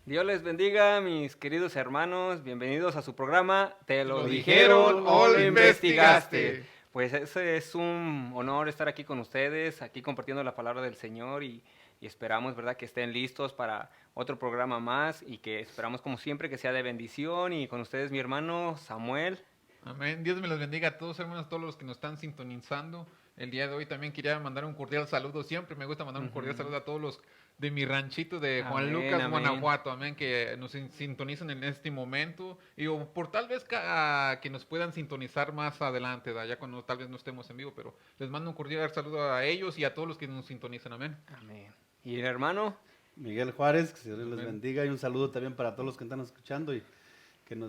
Dios les bendiga, mis queridos hermanos. Bienvenidos a su programa. ¿Te lo ¿Lo dijeron dijeron o o lo lo investigaste? investigaste? Pues ese es un honor estar aquí con ustedes, aquí compartiendo la palabra del Señor y esperamos, ¿verdad?, que estén listos para otro programa más y que esperamos, como siempre, que sea de bendición. Y con ustedes, mi hermano Samuel. Amén. Dios me los bendiga a todos, hermanos, todos los que nos están sintonizando. El día de hoy también quería mandar un cordial saludo. Siempre me gusta mandar un cordial Ujú. saludo a todos los de mi ranchito de Juan Amén, Lucas, amén. Guanajuato. Amén. Que nos sintonizan en este momento. Y o por tal vez que nos puedan sintonizar más adelante, ¿da? Ya cuando tal vez no estemos en vivo. Pero les mando un cordial saludo a ellos y a todos los que nos sintonizan. Amén. Amén. ¿Y el hermano? Miguel Juárez, que Dios les Amén. bendiga y un saludo también para todos los que están escuchando y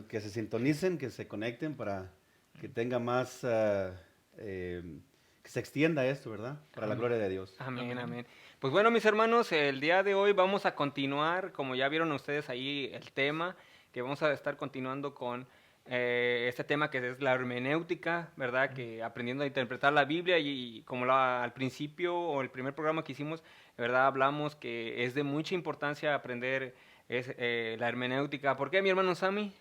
que se sintonicen, que se conecten para que tenga más, que se extienda esto, ¿verdad? Para la Amén. gloria de Dios. Amén, Amén. amén. Pues bueno, mis hermanos, el día de hoy vamos a continuar, como ya vieron ustedes ahí el tema, que vamos a estar continuando con este tema que es la hermenéutica, ¿verdad? Que aprendiendo a interpretar la Biblia y como al principio o el primer programa que hicimos, ¿verdad? Hablamos que es de mucha importancia aprender la hermenéutica. ¿Por qué, mi hermano Sammy?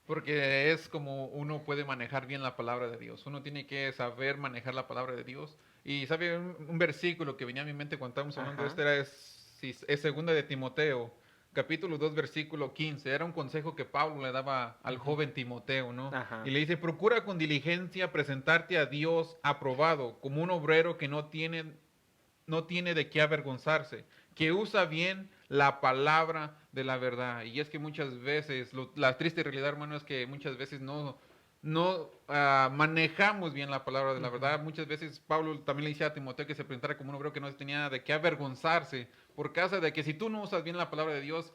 Porque es como uno puede manejar bien la palabra de Dios. Uno tiene que saber manejar la palabra de Dios. Y sabe, un versículo que venía a mi mente cuando estábamos hablando de Ajá. esto es segunda de Timoteo, capítulo 2, versículo 15. Era un consejo que Pablo le daba al Ujú. joven Timoteo, ¿no? Ajá. Y le dice, procura con diligencia presentarte a Dios aprobado, como un obrero que no tiene de qué avergonzarse, que usa bien la palabra de la verdad. Y es que muchas veces, la triste realidad, hermano, es que muchas veces no manejamos bien la palabra de la Ujú. verdad. Muchas veces Pablo también le decía a Timoteo que se presentara como un obrero que no tenía de qué avergonzarse, por causa de que si tú no usas bien la palabra de Dios,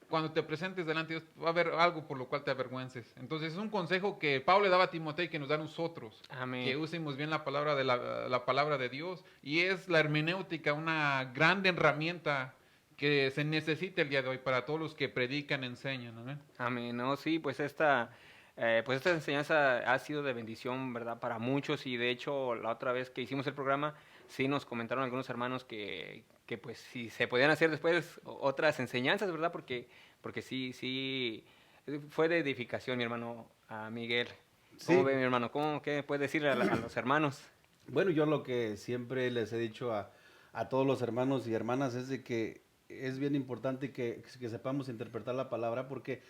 cuando te presentes delante de Dios va a haber algo por lo cual te avergüences. Entonces es un consejo que Pablo le daba a Timoteo y que nos da a nosotros, Amén. que usemos bien la palabra de la palabra de Dios, y es la hermenéutica una gran herramienta que se necesita el día de hoy para todos los que predican, enseñan, ¿amén? Amén, no, sí, pues esta enseñanza ha sido de bendición, ¿verdad? Para muchos y de hecho la otra vez que hicimos el programa, sí nos comentaron algunos hermanos que pues si se podían hacer después otras enseñanzas, ¿verdad? Porque sí, fue de edificación, mi hermano Miguel. ¿Cómo ve, Sí, mi hermano? ¿Qué puede decirle a los hermanos? bueno, yo lo que siempre les he dicho a todos los hermanos y hermanas es de que es bien importante que sepamos interpretar la palabra porque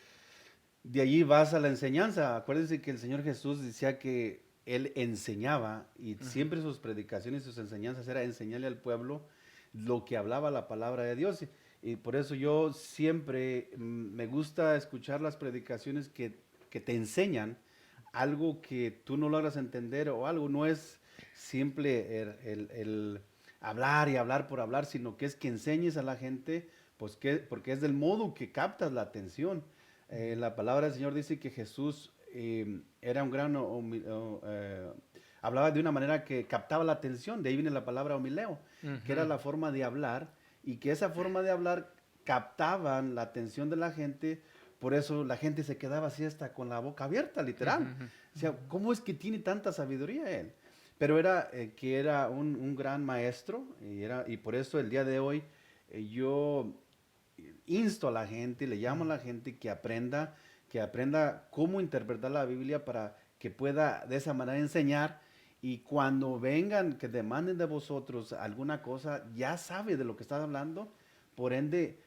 de allí vas a la enseñanza. Acuérdense que el Señor Jesús decía que Él enseñaba y Ujú. siempre sus predicaciones, sus enseñanzas era enseñarle al pueblo lo que hablaba la palabra de Dios. Y por eso yo siempre me gusta escuchar las predicaciones que te enseñan algo que tú no logras entender o algo. No es simple el hablar y hablar por hablar, sino que es que enseñes a la gente, pues porque es del modo que captas la atención. La palabra del Señor dice que Jesús era un gran, hablaba de una manera que captaba la atención, de ahí viene la palabra homileo, que era Ujú. la forma de hablar, y que esa forma de hablar captaban la atención de la gente, por eso la gente se quedaba así hasta con la boca abierta, Ujú, literal. ujú. O sea, ¿cómo es que tiene tanta sabiduría él? Pero era que era un gran maestro, y por eso el día de hoy yo insto a la gente, le llamo a la gente que aprenda cómo interpretar la Biblia para que pueda de esa manera enseñar y cuando vengan que demanden de vosotros alguna cosa, ya sabe de lo que está hablando, por ende,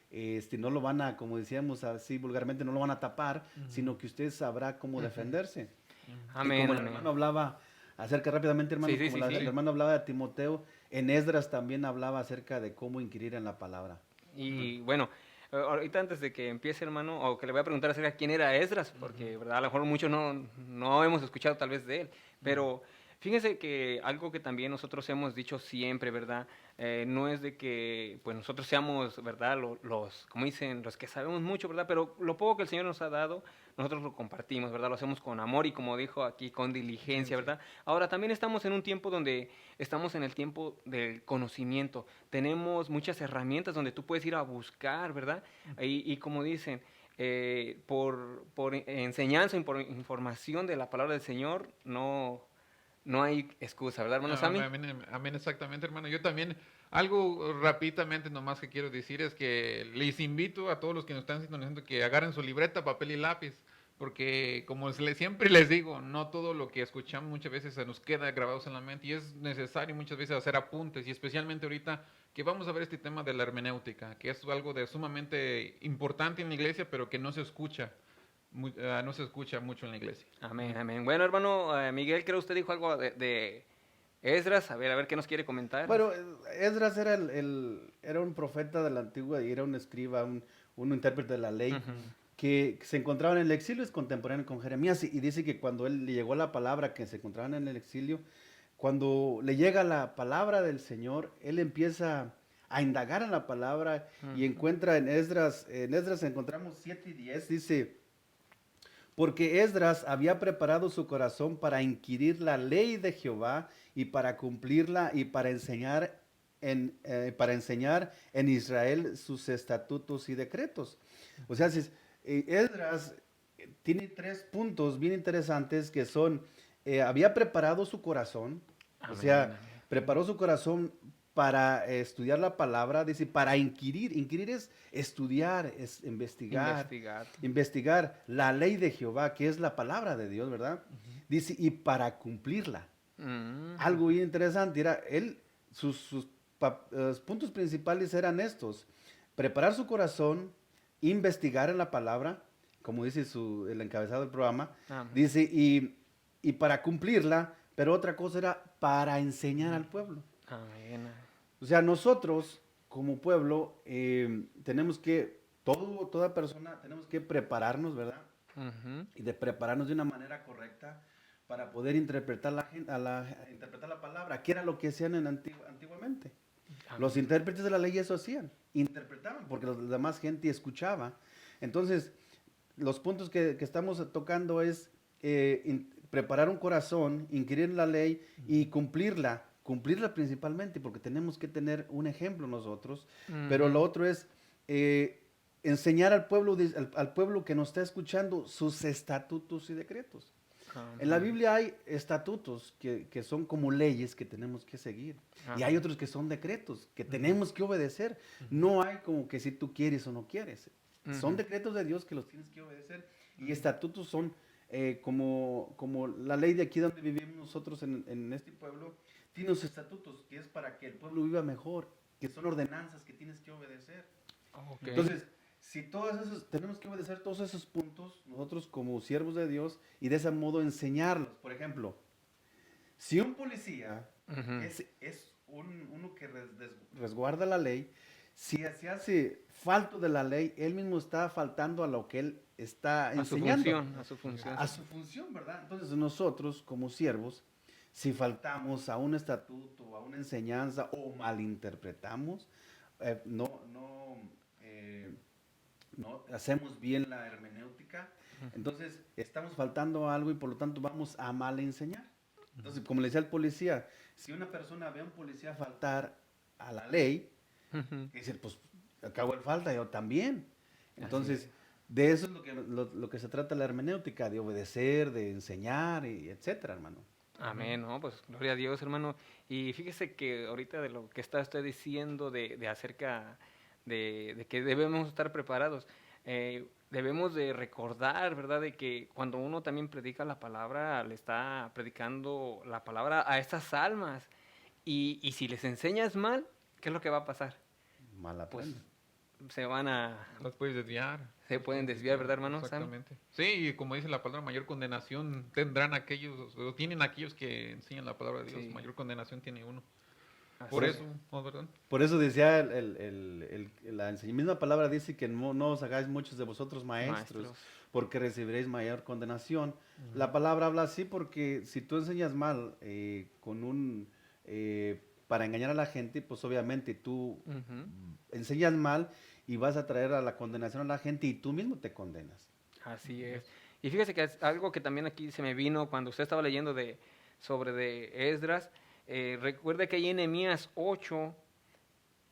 no lo van a, como decíamos así vulgarmente, no lo van a tapar, Ujú, sino que usted sabrá cómo Ujú. defenderse. ujú. Y Amén, como el amén. hermano hablaba acerca rápidamente, Sí, hermano, sí, como sí, el sí. hermano hablaba de Timoteo, en Esdras también hablaba acerca de cómo inquirir en la palabra. Y bueno, ahorita antes de que empiece, hermano, o que le voy a preguntar acerca de quién era Esdras, Ujú, porque, ¿verdad? A lo mejor muchos no hemos escuchado tal vez de él, ujú. pero fíjense que algo que también nosotros hemos dicho siempre, ¿verdad? No es de que, pues, nosotros seamos, ¿verdad? Como dicen, los que sabemos mucho, ¿verdad? Pero lo poco que el Señor nos ha dado, nosotros lo compartimos, ¿verdad? Lo hacemos con amor y, como dijo aquí, con diligencia, Diligencia. ¿verdad? Ahora, también estamos en un tiempo donde estamos en el tiempo del conocimiento. Tenemos muchas herramientas donde tú puedes ir a buscar, ¿verdad? Y como dicen, por enseñanza y por información de la palabra del Señor, no hay excusa, ¿verdad, hermano No, Sammy? amén, amén, exactamente, hermano. Yo también, algo rápidamente nomás que quiero decir es que les invito a todos los que nos están sintonizando que agarren su libreta, papel y lápiz, porque como siempre les digo, no todo lo que escuchamos muchas veces se nos queda grabados en la mente y es necesario muchas veces hacer apuntes y especialmente ahorita que vamos a ver este tema de la hermenéutica, que es algo de sumamente importante en la iglesia, pero que no se escucha, no se escucha mucho en la iglesia. Amén, amén. Bueno, hermano Miguel, creo que usted dijo algo de Esdras. A ver qué nos quiere comentar. Bueno, Esdras era, era un profeta de la antigua y era un escriba, un intérprete de la ley, Ujú. que se encontraba en el exilio, es contemporáneo con Jeremías, y dice que cuando él le llegó la palabra, que se encontraban en el exilio, cuando le llega la palabra del Señor, él empieza a indagar en la palabra y Ujú. encuentra en Esdras encontramos 7 y 10, dice, porque Esdras había preparado su corazón para inquirir la ley de Jehová y para cumplirla y para enseñar en Israel sus estatutos y decretos. O sea, Esdras tiene 3 puntos bien interesantes que son, había preparado su corazón, o Amén, sea, amén. preparó su corazón para estudiar la palabra, dice, para inquirir. Inquirir es estudiar, es investigar, Investigar. investigar la ley de Jehová, que es la palabra de Dios, ¿verdad? Dice, y para cumplirla. Ujú. Algo bien interesante, era él, sus puntos principales eran estos: preparar su corazón, investigar en la palabra, como dice el encabezado del programa, Amén. dice, y para cumplirla, pero otra cosa era para enseñar al pueblo. Amén. O sea, nosotros como pueblo tenemos que, toda persona, tenemos que prepararnos, ¿verdad? Ujú. Y de prepararnos de una manera correcta para poder interpretar interpretar la palabra, que era lo que hacían antiguamente. Los Amén. intérpretes de la ley eso hacían, interpretaban, porque la demás gente escuchaba. Entonces, los puntos que estamos tocando es preparar un corazón, inquirir en la ley y cumplirla principalmente, porque tenemos que tener un ejemplo nosotros, pero lo Ujú. otro es eh, enseñar al pueblo, al pueblo que nos está escuchando sus estatutos y decretos. En la Amén. Biblia hay estatutos que son como leyes que tenemos que seguir. Y hay Amén. otros que son decretos que Ujú, tenemos que obedecer. ujú, No hay como que si tú quieres o no quieres. Son Ujú. decretos de Dios que los tienes que obedecer. Y ujú, estatutos son como la ley de aquí donde vivimos nosotros en este pueblo. Tiene los estatutos que es para que el pueblo viva mejor, que son ordenanzas que tienes que obedecer. Ok. Entonces, si todos esos, tenemos que obedecer todos esos puntos, nosotros como siervos de Dios, y de ese modo enseñarlos. Por ejemplo, si un policía Ujú. es uno que resguarda la ley, si se hace falto de la ley, él mismo está faltando a lo que él está A su enseñando, función, a su función. a su función, ¿verdad? Entonces nosotros como siervos, si faltamos a un estatuto, a una enseñanza o malinterpretamos, eh, no hacemos bien la hermenéutica, entonces estamos faltando a algo y por lo tanto vamos a mal enseñar. Entonces, como le decía al policía, si una persona ve a un policía faltar a la ley, Ujú. dice, pues acabo el falta, yo también. Así es. Entonces, de eso es lo que se trata la hermenéutica, de obedecer, de enseñar, y etcétera, hermano. ujú. Amén, ¿no? Pues gloria a Dios, hermano. Y fíjese que ahorita de lo que está usted diciendo de acerca de que debemos estar preparados, debemos de recordar, ¿verdad? De que cuando uno también predica la palabra, le está predicando la palabra a estas almas. Y si les enseñas mal, ¿qué es lo que va a pasar? Mal Pues aprende. se van a, Las puedes desviar. se Las pueden puedes desviar, desviar, ¿verdad, hermano Sammy? exactamente. Sí, y como dice la palabra, mayor condenación tendrán aquellos, o tienen aquellos que enseñan la palabra de Dios, Sí, mayor condenación tiene uno. así Por Por es. eso, eso, ¿no, verdad? por eso decía misma palabra dice que no os hagáis muchos de vosotros maestros, Maestros. porque recibiréis mayor condenación. Ujú, La palabra habla así porque si tú enseñas mal para engañar a la gente, pues obviamente tú Ujú. enseñas mal y vas a traer a la condenación a la gente y tú mismo te condenas. Así así es. es. Y fíjese que es algo que también aquí se me vino cuando usted estaba leyendo sobre de Esdras. Recuerde que ahí en Nehemías 8,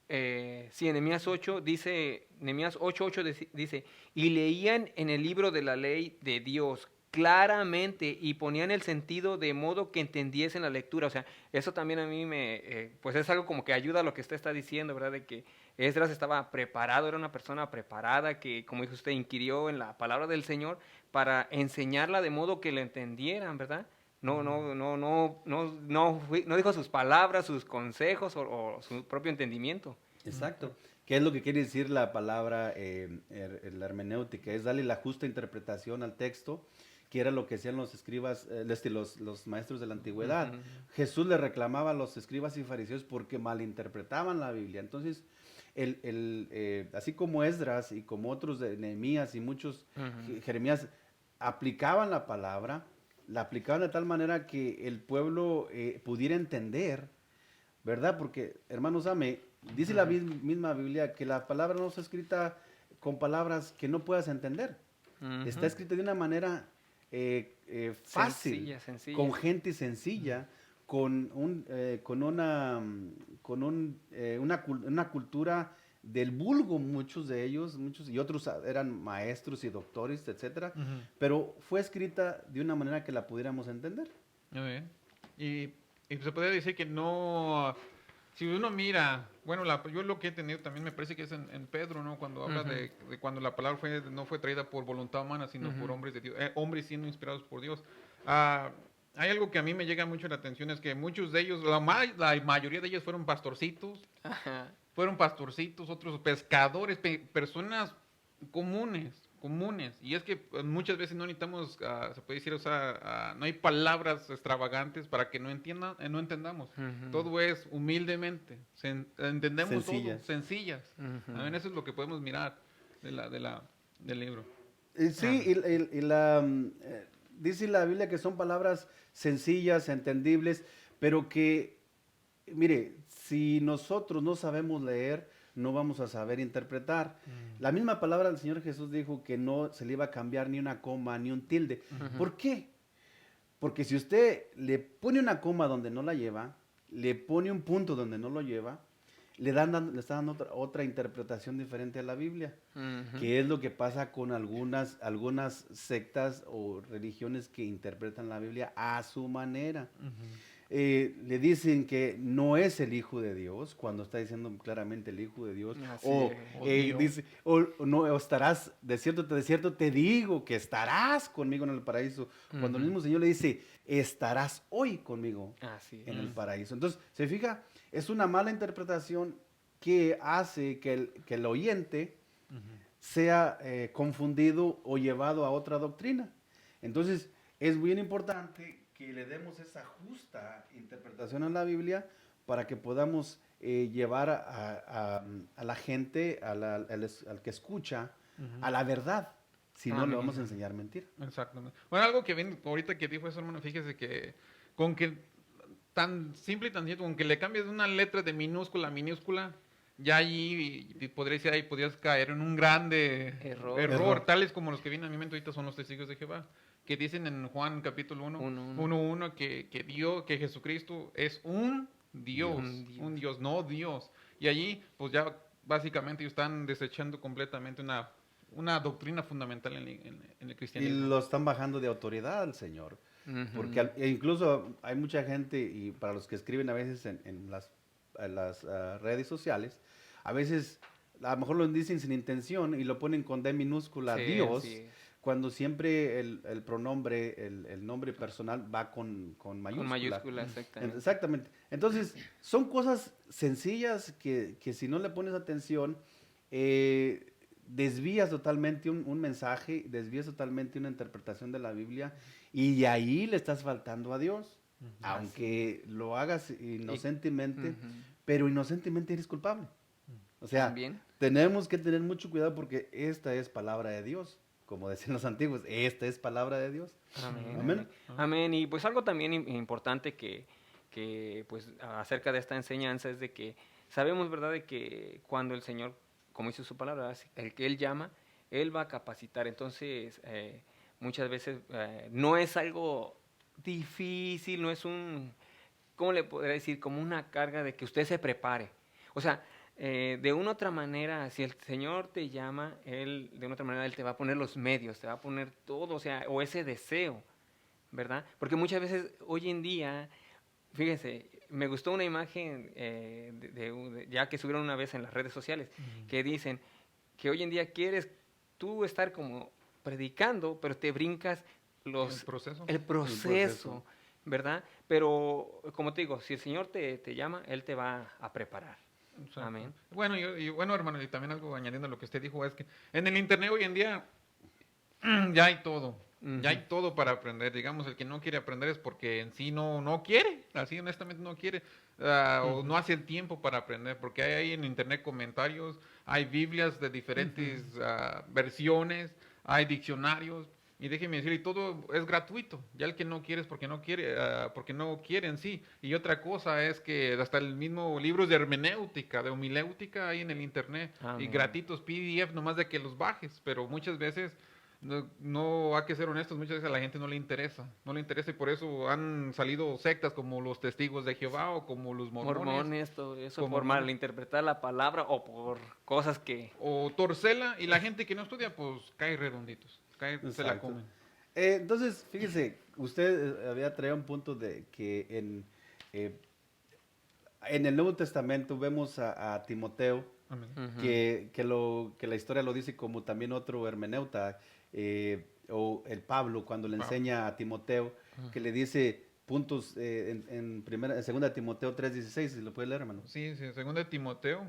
sí, en Nehemías 8 dice, Nehemías 8:8 dice, y leían en el libro de la ley de Dios claramente y ponían el sentido de modo que entendiesen la lectura. O sea, eso también a mí pues es algo como que ayuda a lo que usted está diciendo, ¿verdad? De que Esdras estaba preparado, era una persona preparada que, como dijo usted, inquirió en la palabra del Señor para enseñarla de modo que la entendieran, ¿verdad? No dijo sus palabras, sus consejos o su propio entendimiento. Exacto. ¿Qué es lo que quiere decir la palabra la hermenéutica? Es darle la justa interpretación al texto, que era lo que hacían los escribas, los maestros de la antigüedad. Jesús le reclamaba a los escribas y fariseos porque malinterpretaban la Biblia. Entonces, así como Esdras y como otros de Nehemías y muchos, Jeremías, aplicaban la palabra, la aplicaban de tal manera que el pueblo pudiera entender, ¿verdad? Porque, hermanos, dice la misma Biblia que la palabra no está escrita con palabras que no puedas entender. Está escrita de una manera fácil, sencilla. con gente sencilla, con una cultura del vulgo, muchos de ellos, y otros eran maestros y doctores, etcétera, pero fue escrita de una manera que la pudiéramos entender. Muy bien. Y se podría decir que no, si uno mira, bueno, yo lo que he tenido también me parece que es en Pedro, ¿no? Cuando habla de cuando la palabra no fue traída por voluntad humana, sino por hombres de Dios, hombres siendo inspirados por Dios. Hay algo que a mí me llega mucho la atención, es que muchos de ellos, la mayoría de ellos fueron pastorcitos, otros pescadores, personas comunes. Y es que muchas veces no necesitamos, se puede decir, o sea, no hay palabras extravagantes para que no entendamos. Todo es humildemente, entendemos Sencillas. todo, sencillas. Eso es lo que podemos mirar del libro. Sí, dice la Biblia que son palabras sencillas, entendibles, pero que, mire, si nosotros no sabemos leer, no vamos a saber interpretar. La misma palabra del Señor Jesús dijo que no se le iba a cambiar ni una coma ni un tilde. ¿Por qué? Porque si usted le pone una coma donde no la lleva, le pone un punto donde no lo lleva, le está dando otra interpretación diferente a la Biblia, que es lo que pasa con algunas sectas o religiones que interpretan la Biblia a su manera. Le dicen que no es el Hijo de Dios, cuando está diciendo claramente el Hijo de Dios, dice, o estarás, de cierto te digo que estarás conmigo en el paraíso, cuando el mismo Señor le dice, estarás hoy conmigo en el paraíso. Entonces, se fija, es una mala interpretación que hace que el oyente sea confundido o llevado a otra doctrina. Entonces, es bien importante que le demos esa justa interpretación a la Biblia para que podamos llevar a la gente, al que escucha, a la verdad. Si no, le vamos a enseñar mentira. Exactamente. Bueno, algo que viene ahorita que dijo eso, hermano, fíjese que con que tan simple y tan cierto, con que le cambies una letra de minúscula a minúscula, ya allí podrías caer en un grande error, tales como los que vienen a mi mente ahorita son los testigos de Jehová, que dicen en Juan capítulo 1:1 que Jesucristo es un Dios, no Dios. Y allí, pues ya básicamente ellos están desechando completamente una doctrina fundamental en el cristianismo. Y lo están bajando de autoridad al Señor. Porque incluso hay mucha gente, y para los que escriben a veces en las redes sociales, a veces a lo mejor lo dicen sin intención y lo ponen con D minúscula, Dios, cuando siempre el pronombre, el nombre personal va con mayúscula. Con mayúscula, exactamente. Exactamente. Entonces, son cosas sencillas que si no le pones atención, desvías totalmente un mensaje, desvías totalmente una interpretación de la Biblia y de ahí le estás faltando a Dios. Aunque lo hagas inocentemente, pero inocentemente eres culpable. O sea, ¿también? Tenemos que tener mucho cuidado porque esta es palabra de Dios. Como decían los antiguos, esta es palabra de Dios. Amén. Y pues algo también importante que pues acerca de esta enseñanza es de que sabemos, ¿verdad?, de que cuando el Señor, como dice su palabra, el que Él llama, Él va a capacitar. Entonces, muchas veces no es algo difícil, no es ¿cómo le podría decir? Como una carga de que usted se prepare. O sea, de una u otra manera, si el Señor te llama, Él, de una otra manera, Él te va a poner los medios, te va a poner todo, o sea, o ese deseo, ¿verdad? Porque muchas veces, hoy en día, fíjese, me gustó una imagen, ya que subieron una vez en las redes sociales, que dicen que hoy en día quieres tú estar como predicando, pero te brincas ¿El proceso? el proceso, ¿verdad? Pero, como te digo, si el Señor te llama, Él te va a preparar. Exacto. Amén. Bueno, bueno, hermano, y también algo añadiendo a lo que usted dijo, es que en el internet hoy en día ya hay todo. Ya hay todo para aprender. Digamos, el que no quiere aprender es porque en sí no quiere, así honestamente no quiere, o no hace el tiempo para aprender, porque hay ahí en internet comentarios, hay Biblias de diferentes versiones, hay diccionarios, y déjeme decir, y todo es gratuito. Ya el que no quiere es porque no quiere en sí. Y otra cosa es que hasta el mismo libros de hermenéutica, de homiléutica hay en el internet, y Amén. gratuitos, PDF, nomás de que los bajes, pero muchas veces no hay que ser honestos, muchas veces a la gente no le interesa, y por eso han salido sectas como los Testigos de Jehová o como los mormones, Todo eso como por mormones, malinterpretar la palabra o por cosas que... o Torcela, y la gente que no estudia pues cae redonditos, se la Exacto. comen. Entonces, fíjese, usted había traído un punto de que eh, en el Nuevo Testamento vemos a Timoteo, Amén. Ujú. que la historia lo dice como también otro hermeneuta, o el Pablo, cuando le Pablo. enseña a Timoteo, que le dice puntos en segunda Timoteo 3:16, si lo puede leer, hermano. Sí, sí, segunda Timoteo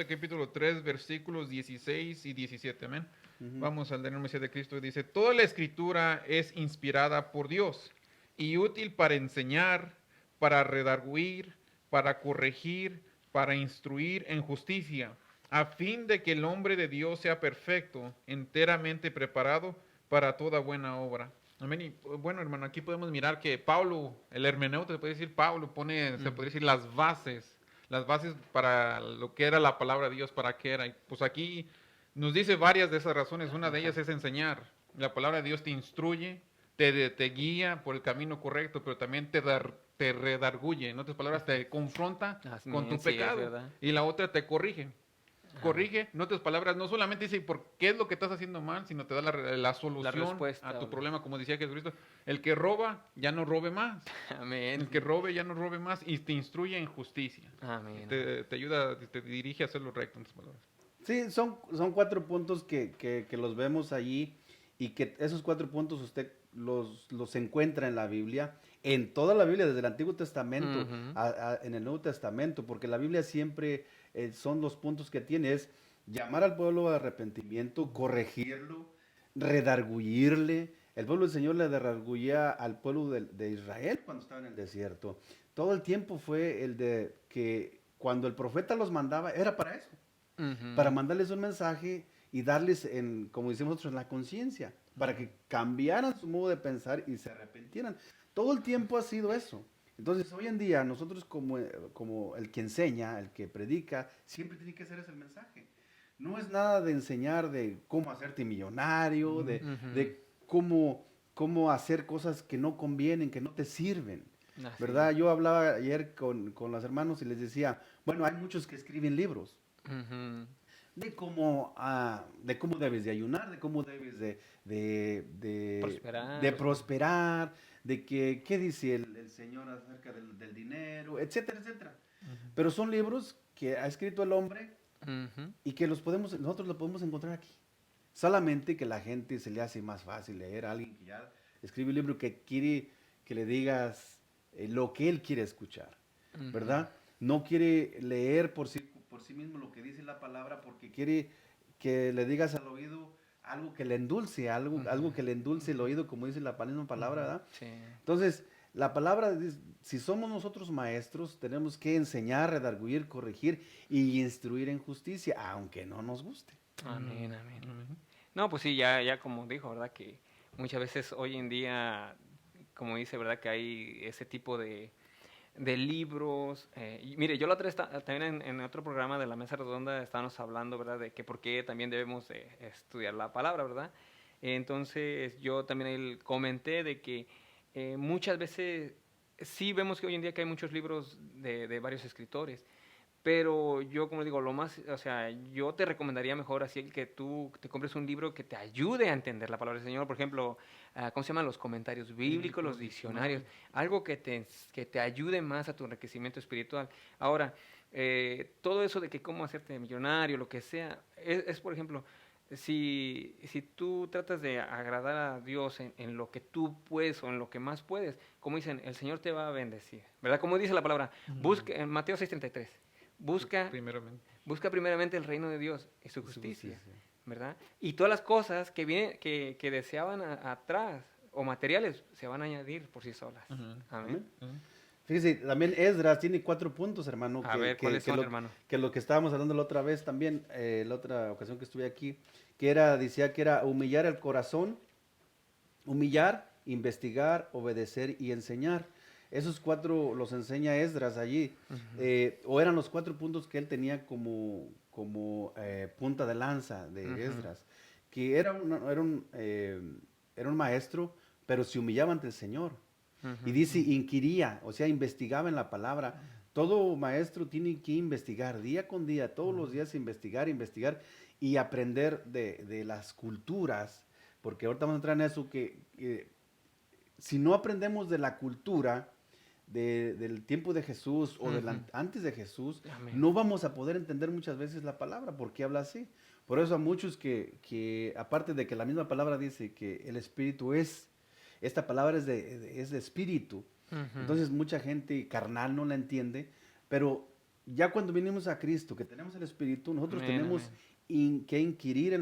capítulo 3, versículos 16 y 17, amén. Ujú. Vamos al leer el mensaje de Cristo, dice, toda la escritura es inspirada por Dios y útil para enseñar, para redarguir, para corregir, para instruir en justicia, a fin de que el hombre de Dios sea perfecto, enteramente preparado para toda buena obra. Amén. Y bueno, hermano, aquí podemos mirar que Pablo, el hermeneuta, se puede decir, Pablo pone, se puede decir, las bases para lo que era la palabra de Dios, para qué era. Y pues aquí nos dice varias de esas razones. Una de ellas es enseñar. La palabra de Dios te instruye, te guía por el camino correcto, pero también te redarguye. En otras palabras, te confronta con tu Sí, es pecado. verdad. Y la otra te corrige. Corrige, en otras palabras, no solamente dice por qué es lo que estás haciendo mal, sino te da la solución respuesta, a tu ¿verdad? problema, como decía Jesucristo. El que roba, ya no robe más. Amén. El que robe, ya no robe más. Y te instruye en justicia. Amén. Te ayuda, te dirige a hacer lo recto, en otras palabras. Sí, son 4 puntos que los vemos allí y que esos 4 puntos usted los encuentra en la Biblia, en toda la Biblia, desde el Antiguo Testamento Ujú. en el Nuevo Testamento, porque la Biblia siempre son los puntos que tiene, es llamar al pueblo a arrepentimiento, corregirlo, redarguirle. El pueblo del Señor le redarguía al pueblo de Israel cuando estaba en el desierto. Todo el tiempo fue el de que cuando el profeta los mandaba, era para eso, Ujú. para mandarles un mensaje y darles, como decimos nosotros, la conciencia, para que cambiaran su modo de pensar y se arrepintieran. Todo el tiempo ha sido eso. Entonces, hoy en día, nosotros como el que enseña, el que predica, siempre tiene que ser ese el mensaje. No es nada de enseñar de cómo hacerte millonario, Ujú. de cómo hacer cosas que no convienen, que no te sirven. Así ¿Verdad? es. Yo hablaba ayer con los hermanos y les decía, bueno, hay muchos que escriben libros Ujú. de cómo debes de ayunar, de cómo debes Prosperar. de prosperar, de qué dice el Señor acerca del dinero, etcétera, etcétera. Pero son libros que ha escrito el hombre Ujú. y que nosotros los podemos encontrar aquí. Solamente que la gente se le hace más fácil leer a alguien que ya escribe un libro que quiere que le digas lo que él quiere escuchar, ¿verdad? No quiere leer por sí mismo lo que dice la palabra porque quiere que le digas al oído algo que le endulce, algo que le endulce el oído, como dice la misma palabra, ¿verdad? Sí. Entonces, la palabra dice, si somos nosotros maestros, tenemos que enseñar, redarguir, corregir y instruir en justicia, aunque no nos guste. Amén, amén. No, pues sí, ya como dijo, ¿verdad? Que muchas veces hoy en día, como dice, ¿verdad? Que hay ese tipo de libros. Y mire, yo la otra vez también en otro programa de la Mesa Redonda estábamos hablando, ¿verdad? De que por qué también debemos de estudiar la palabra, ¿verdad? Entonces yo también ahí comenté de que muchas veces sí vemos que hoy en día que hay muchos libros de varios escritores, Pero yo, como digo, o sea, yo te recomendaría mejor así el que tú te compres un libro que te ayude a entender la palabra del Señor. Por ejemplo, ¿cómo se llaman? Los comentarios bíblicos, los diccionarios. Algo que te ayude más a tu enriquecimiento espiritual. Ahora, todo eso de que cómo hacerte millonario, lo que sea, por ejemplo, si tú tratas de agradar a Dios en lo que tú puedes o en lo que más puedes, como dicen, el Señor te va a bendecir, ¿verdad? Como dice la palabra, busca, en Mateo 6:33, busca, Primeramente. busca primeramente el reino de Dios y su Y su justicia, justicia. ¿verdad? Y todas las cosas que deseaban atrás o materiales se van a añadir por sí solas. Ujú. Amén. Amén. Fíjese, también Esdras tiene 4 puntos, hermano, A ver, ¿cuáles son, lo, hermano? que lo que estábamos hablando la otra vez también, la otra ocasión que estuve aquí, que era, decía que era humillar el corazón, humillar, investigar, obedecer y enseñar. Esos 4 los enseña Esdras allí, o eran los 4 puntos que él tenía como punta de lanza de Esdras, que era un maestro, pero se humillaba ante el Señor. Y dice, inquiría, o sea, investigaba en la palabra. Todo maestro tiene que investigar día con día, todos los días investigar, investigar y aprender de las culturas, porque ahorita vamos a entrar en eso, que si no aprendemos de la cultura del tiempo de Jesús o antes de Jesús, Amén. no vamos a poder entender muchas veces la palabra, porque habla así. Por eso a muchos que aparte de que la misma palabra dice que el Espíritu esta palabra es de espíritu. Entonces mucha gente carnal no la entiende, pero ya cuando vinimos a Cristo, que tenemos el Espíritu, nosotros Amén, tenemos que inquirir,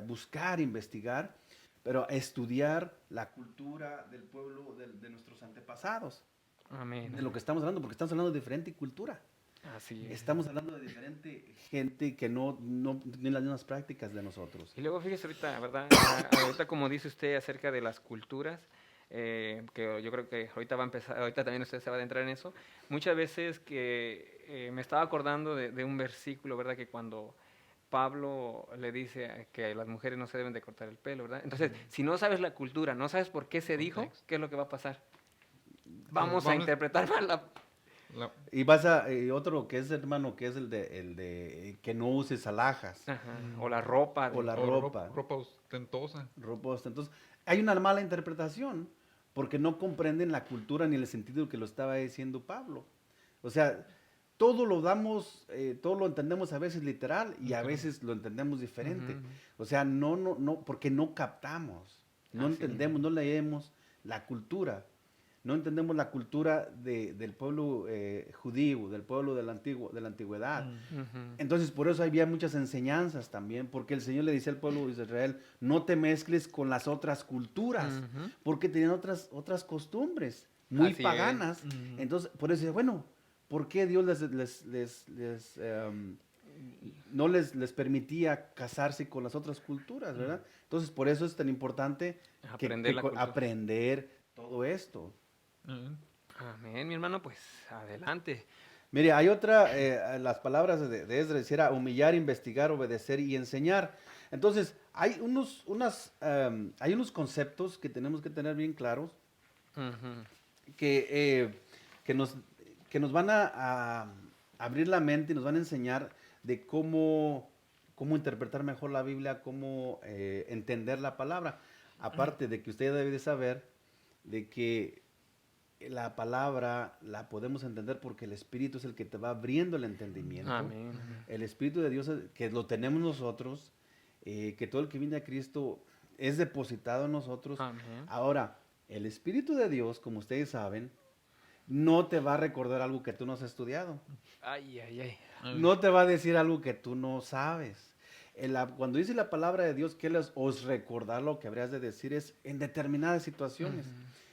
buscar, investigar, pero estudiar la cultura del pueblo de nuestros antepasados, amén. de lo que estamos hablando, porque estamos hablando de diferente cultura. Así es. Estamos hablando de diferente gente que no tiene las mismas prácticas de nosotros. Y luego fíjese ahorita, ¿verdad? Ahorita como dice usted acerca de las culturas, que yo creo que ahorita va a empezar, ahorita también usted se va a adentrar en eso. Muchas veces que me estaba acordando de un versículo, ¿verdad? Que cuando Pablo le dice que las mujeres no se deben de cortar el pelo, ¿verdad? Entonces, si no sabes la cultura, no sabes por qué se dijo, Contexto. ¿qué es lo que va a pasar? Vamos a Vamos- interpretar mal la... La- Y otro que es, hermano, que es el de que no uses alhajas, Ajá, o la ropa. o la o ropa. ropa ostentosa. Entonces, hay una mala interpretación porque no comprenden la cultura ni el sentido que lo estaba diciendo Pablo. O sea, todo lo damos, todo lo entendemos a veces literal y a veces lo entendemos diferente. O sea, no, porque no captamos, no Así entendemos, no leemos la cultura. No entendemos la cultura del pueblo judío, del pueblo de la antigüedad. Entonces, por eso había muchas enseñanzas también, porque el Señor le decía al pueblo de Israel, no te mezcles con las otras culturas, porque tenían otras costumbres muy Así es. paganas. Entonces, por eso, bueno, ¿por qué Dios no les permitía casarse con las otras culturas, verdad? Entonces, por eso es tan importante Aprender la cultura. aprender todo esto. Ujú. Amén, mi hermano, pues adelante. Mire, hay las palabras de Esdras era humillar, investigar, obedecer y enseñar. Entonces, hay unos conceptos que tenemos que tener bien claros que, que nos van a abrir la mente y nos van a enseñar de cómo interpretar mejor la Biblia, cómo entender la palabra. Aparte de que usted debe de saber de que la palabra la podemos entender porque el Espíritu es el que te va abriendo el entendimiento. Amén. El Espíritu de Dios, que lo tenemos nosotros, que todo el que viene a Cristo es depositado en nosotros. Amén. Ahora, el Espíritu de Dios, como ustedes saben, no te va a recordar algo que tú no has estudiado. Ay, ay, ay. No te va a decir algo que tú no sabes. Cuando dice la palabra de Dios que os recordar lo que habrías de decir es en determinadas situaciones,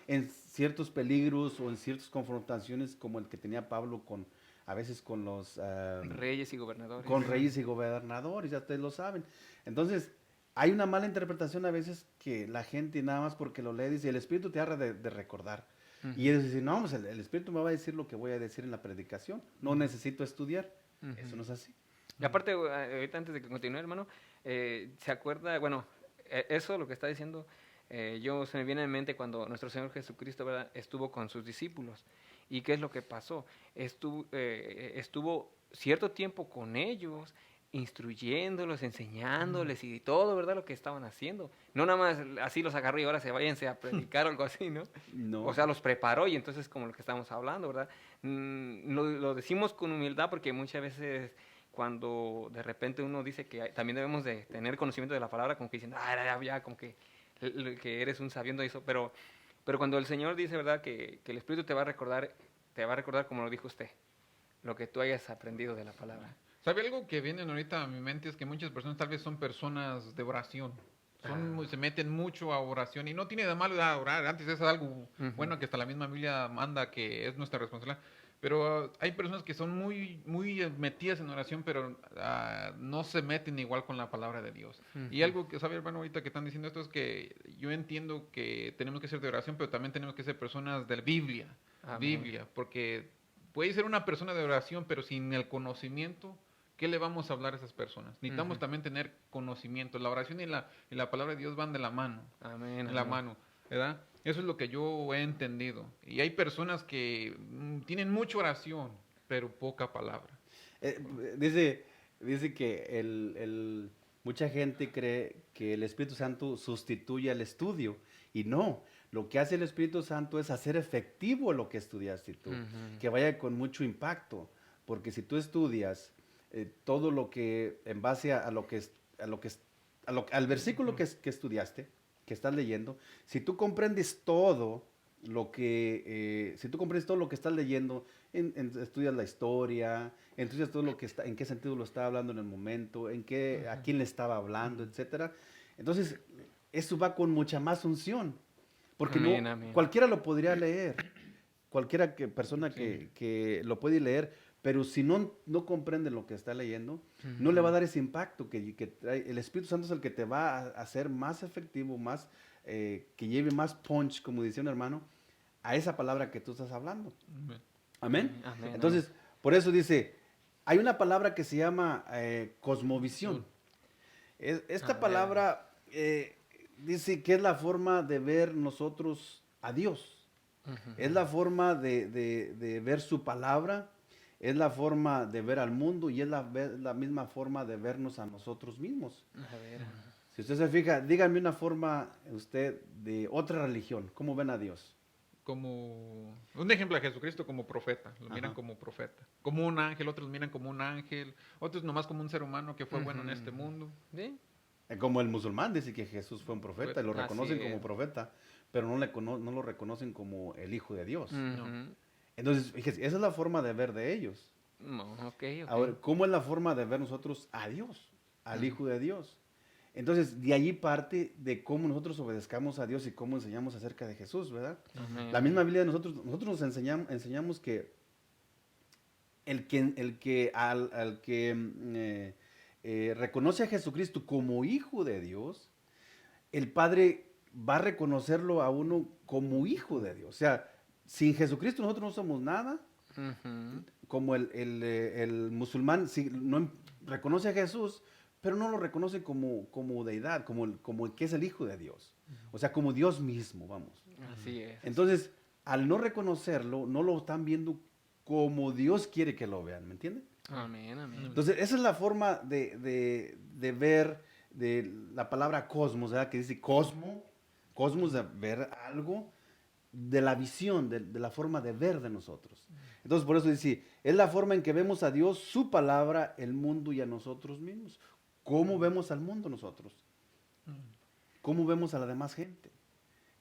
en ciertos peligros o en ciertas confrontaciones como el que tenía Pablo a veces con los Reyes y gobernadores. con reyes y gobernadores, ya ustedes lo saben. Entonces, hay una mala interpretación a veces que la gente nada más porque lo lee dice, el Espíritu te hará de recordar. Y ellos dicen, no, pues el Espíritu me va a decir lo que voy a decir en la predicación, no necesito estudiar. Eso no es así. Y aparte, ahorita antes de que continúe, hermano, ¿se acuerda? Bueno, eso lo que está diciendo, se me viene en mente cuando nuestro Señor Jesucristo, ¿verdad?, estuvo con sus discípulos. ¿Y qué es lo que pasó? Estuvo cierto tiempo con ellos, instruyéndolos, enseñándoles y todo, ¿verdad? Lo que estaban haciendo. No nada más así los agarró y ahora se váyanse a predicar o algo así, ¿no? O No. sea, los preparó y entonces como lo que estamos hablando, ¿verdad? Lo decimos con humildad porque muchas veces cuando de repente uno dice que también debemos de tener conocimiento de la palabra, como que dicen, ya, como que eres un sabiendo eso, pero cuando el Señor dice, ¿verdad? Que el Espíritu te va a recordar como lo dijo usted, lo que tú hayas aprendido de la palabra. ¿Sabe algo que viene ahorita a mi mente? Es que muchas personas tal vez son personas de oración. Se meten mucho a oración y no tiene de malo orar. Antes es algo bueno que hasta la misma Biblia manda que es nuestra responsabilidad. Pero hay personas que son muy metidas en oración, pero no se meten igual con la palabra de Dios. Y algo que, ¿sabe, hermano, ahorita que están diciendo esto es que yo entiendo que tenemos que ser de oración, pero también tenemos que ser personas de Biblia. Amén. Biblia, porque puede ser una persona de oración, pero sin el conocimiento, ¿qué le vamos a hablar a esas personas? Necesitamos también tener conocimiento. La oración y la palabra de Dios van de la mano. Amén. En la mano, ¿verdad? Eso es lo que yo he entendido. Y hay personas que tienen mucha oración, pero poca palabra. Eh, dice que mucha gente cree que el Espíritu Santo sustituye al estudio y no. Lo que hace el Espíritu Santo es hacer efectivo lo que estudiaste tú, que vaya con mucho impacto, porque si tú estudias todo lo que en base a lo que es, a lo que es- a lo- al versículo que estudiaste, que estás leyendo, si tú comprendes todo si tú comprendes todo lo que estás leyendo, estudias la historia, estudias todo lo que está, en qué sentido lo está hablando en el momento, a quién le estaba hablando, etcétera. Entonces, eso va con mucha más unción, porque Amén, no amén. cualquiera lo podría leer, persona Sí. que lo puede leer, pero si no comprende lo que está leyendo, no le va a dar ese impacto que trae. El Espíritu Santo es el que te va a hacer más efectivo, que lleve más punch, como decía un hermano, a esa palabra que tú estás hablando. Amén. Amén, Entonces, por eso dice, hay una palabra que se llama cosmovisión. Esta A ver. palabra dice que es la forma de ver nosotros a Dios. Es la forma de ver su palabra, es la forma de ver al mundo y es la misma forma de vernos a nosotros mismos. A ver. Si usted se fija, dígame una forma usted de otra religión, ¿cómo ven a Dios? Como un ejemplo a Jesucristo como profeta, lo miran Ajá. como profeta, como un ángel, otros lo miran como un ángel, otros nomás como un ser humano que fue bueno en este mundo. ¿Sí? Como el musulmán dice que Jesús fue un profeta y lo Así reconocen como es. profeta, pero no lo reconocen como el Hijo de Dios. Ujú. Entonces, fíjese, esa es la forma de ver de ellos. No, ok. Ahora, ¿cómo es la forma de ver nosotros a Dios, al Hijo de Dios? Entonces, de allí parte de cómo nosotros obedezcamos a Dios y cómo enseñamos acerca de Jesús, ¿verdad? Amén. La misma Biblia de nosotros nos enseñamos que al que reconoce a Jesucristo como Hijo de Dios, el Padre va a reconocerlo a uno como Hijo de Dios. O sea, sin Jesucristo nosotros no somos nada, Ujú. como el musulmán reconoce a Jesús, pero no lo reconoce como deidad, como el que es el Hijo de Dios. O sea, como Dios mismo, vamos. Así es. Entonces, al no reconocerlo, no lo están viendo como Dios quiere que lo vean, ¿me entienden? Amén, amén. Entonces, esa es la forma de ver de la palabra cosmos, ¿verdad? Que dice cosmos de ver algo, de la visión, de la forma de ver de nosotros. Entonces, por eso dice, es la forma en que vemos a Dios, su palabra, el mundo y a nosotros mismos. ¿Cómo vemos al mundo nosotros? ¿Cómo vemos a la demás gente?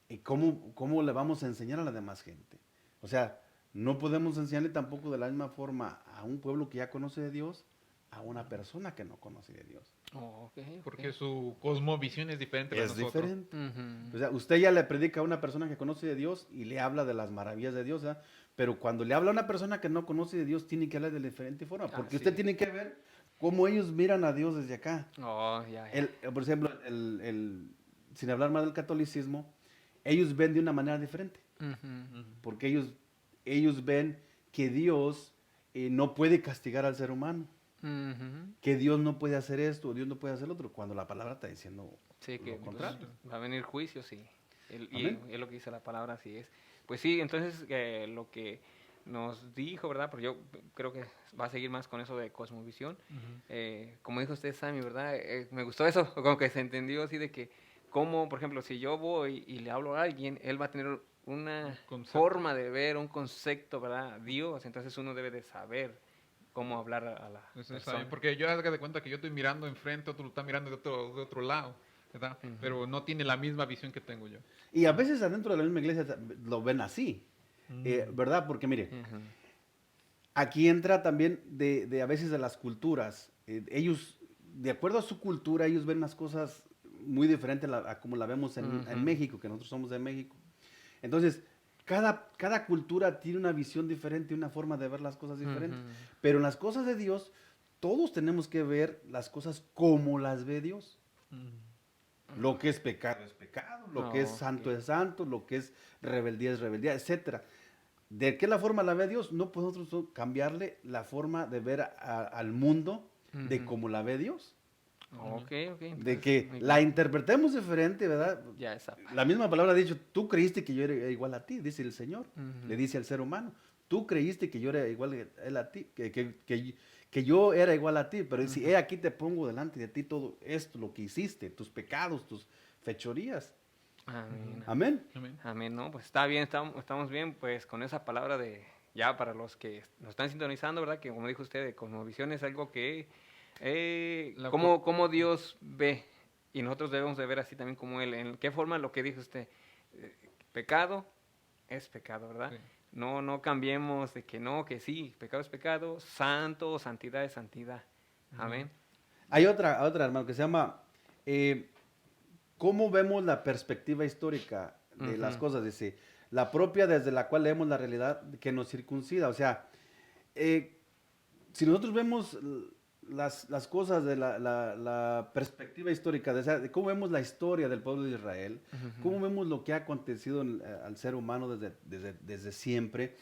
¿Y cómo le vamos a enseñar a la demás gente? O sea, no podemos enseñarle tampoco de la misma forma a un pueblo que ya conoce de Dios, a una persona que no conoce de Dios. Oh, ok, ok. Porque su cosmovisión es diferente a la de Es nosotros. diferente. Ujú. O sea, usted ya le predica a una persona que conoce de Dios y le habla de las maravillas de Dios, ¿verdad? Pero cuando le habla a una persona que no conoce de Dios, tiene que hablar de diferente forma, porque Así usted es. tiene que ver cómo ellos miran a Dios desde acá. Oh, ya. Por ejemplo, sin hablar más del catolicismo, ellos ven de una manera diferente, Ujú. porque ellos ven que Dios no puede castigar al ser humano, Ujú. que Dios no puede hacer esto, Dios no puede hacer lo otro, cuando la palabra está diciendo Sí, que lo pues, contrario. va a venir juicio, sí. Y Amén. es lo que dice la palabra, así es. Pues sí, entonces nos dijo, ¿verdad? Porque yo creo que va a seguir más con eso de cosmovisión. Como dijo usted, Sammy, ¿verdad? Me gustó eso, como que se entendió así de que, como, por ejemplo, si yo voy y le hablo a alguien, él va a tener una Concepto. forma de ver, un concepto, ¿verdad? Dios, entonces uno debe de saber cómo hablar a la Eso está persona. bien, porque yo haga de cuenta que yo estoy mirando enfrente, otro lo está mirando de otro lado, ¿verdad? Pero no tiene la misma visión que tengo yo. Y a veces adentro de la misma iglesia lo ven así, ¿verdad? Porque mire, Ujú. aquí entra también a veces de las culturas. Ellos, de acuerdo a su cultura, ellos ven las cosas muy diferentes a como la vemos en México, que nosotros somos de México. Entonces, cada cultura tiene una visión diferente, una forma de ver las cosas diferentes. Ujú. Pero en las cosas de Dios, todos tenemos que ver las cosas como las ve Dios. Lo que es pecado, lo que es santo Ok. es santo, lo que es rebeldía, etcétera. ¿De qué la forma la ve Dios? No podemos nosotros cambiarle la forma de ver al mundo de Ujú. cómo la ve Dios. Ok, ok. De Entonces, que muy la bien. interpretemos diferente, ¿verdad? Ya esa La misma palabra ha dicho, tú creíste que yo era igual a ti, dice el Señor, le Ujú. dice al ser humano. Tú creíste que yo era igual a él a ti, que yo era igual a ti, pero si aquí te pongo delante de ti todo esto, lo que hiciste, tus pecados, tus fechorías. Amén, amén. Amén. Amén. Amén, no, pues está bien, estamos bien, pues con esa palabra de, ya para los que nos están sintonizando, ¿verdad? Que como dijo usted, de cosmovisión es algo que, La cu- cómo Dios ve, y nosotros debemos de ver así también como Él. ¿En qué forma lo que dijo usted? eh, Pecado es pecado, ¿verdad? sí. No cambiemos de que no, que sí, pecado es pecado, santo, santidad es santidad. Amén. Hay otra, hermano, que se llama eh, ¿cómo vemos la perspectiva histórica de las Ujú. cosas? Dice, la propia desde la cual leemos la realidad que nos circuncida. O sea, eh, si nosotros vemos las cosas de la perspectiva histórica, de cómo vemos la historia del pueblo de Israel, cómo Ujú. vemos lo que ha acontecido al ser humano desde siempre,